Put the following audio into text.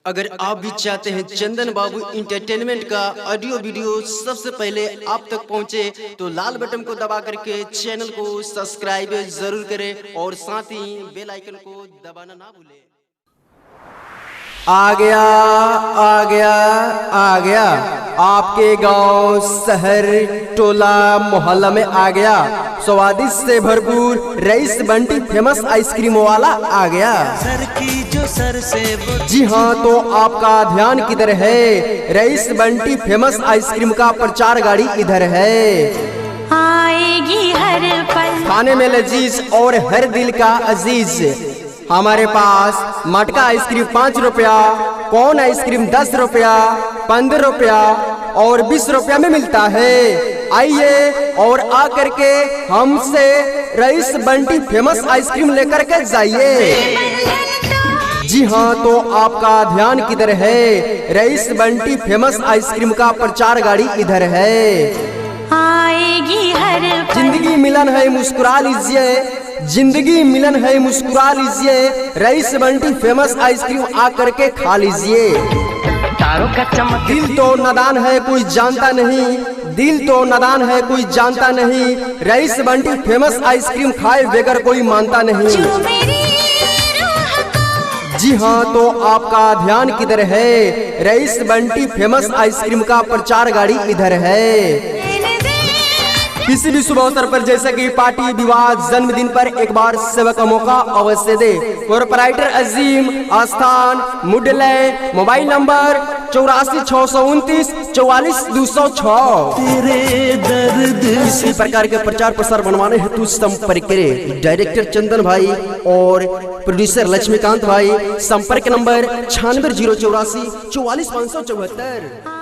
अगर आप भी चाहते हैं चंदन बाबू इंटरटेनमेंट का ऑडियो वीडियो सबसे पहले आप तक पहुंचे तो लाल बटन को दबा करके चैनल को सब्सक्राइब जरूर करें और साथ ही बेल आइकन को दबाना ना भूलें। आ गया आ गया आ गया, आपके गांव शहर टोला मोहल्ला में आ गया। स्वादिष्ट से भरपूर रईस बंटी फेमस आइसक्रीम वाला आ गया। सर की जो सर से जी हाँ, तो आपका ध्यान किधर है? रईस बंटी फेमस आइसक्रीम का प्रचार गाड़ी इधर है। आएगी हर पल खाने में लजीज और हर दिल का अजीज। हमारे पास मटका आइसक्रीम 5 रुपया, कौन आइसक्रीम 10 रुपया, 15 रुपया और 20 रुपया में मिलता है। आइए और आकर के हमसे रईस बंटी फेमस आइसक्रीम लेकर के जाइए। जी हाँ, तो आपका ध्यान किधर है? रईस बंटी फेमस आइसक्रीम का प्रचार गाड़ी इधर है। आएगी हर पल जिंदगी मिलन है मुस्कुरा लीजिए, जिंदगी मिलन है मुस्कुरा लीजिए। रईस बंटी फेमस आइसक्रीम आकर के खा लीजिए। तारों का चमक दिल तो नादान है कोई जानता नहीं, दिल तो नादान है कोई जानता नहीं। रईस बंटी फेमस आइसक्रीम खाए बगैर कोई मानता नहीं। जो मेरी रूह को जी हाँ, तो आपका ध्यान किधर है? रईस बंटी फेमस आइसक्रीम का प्रचार गाड़ी इधर है। किसी भी शुभ अवसर पर जैसे कि पार्टी, विवाह, जन्मदिन पर एक बार सेवा का मौका अवश्य दे। प्रोपराइटर अजीम, स्थान मुडले, मोबाइल नंबर 84 629 44 206। तेरे दर्द इसी प्रकार के प्रचार प्रसार बनवाने हेतु संपर्क करें डायरेक्टर चंदन भाई और प्रोड्यूसर लक्ष्मीकांत भाई। संपर्क नंबर 96 084 44 574।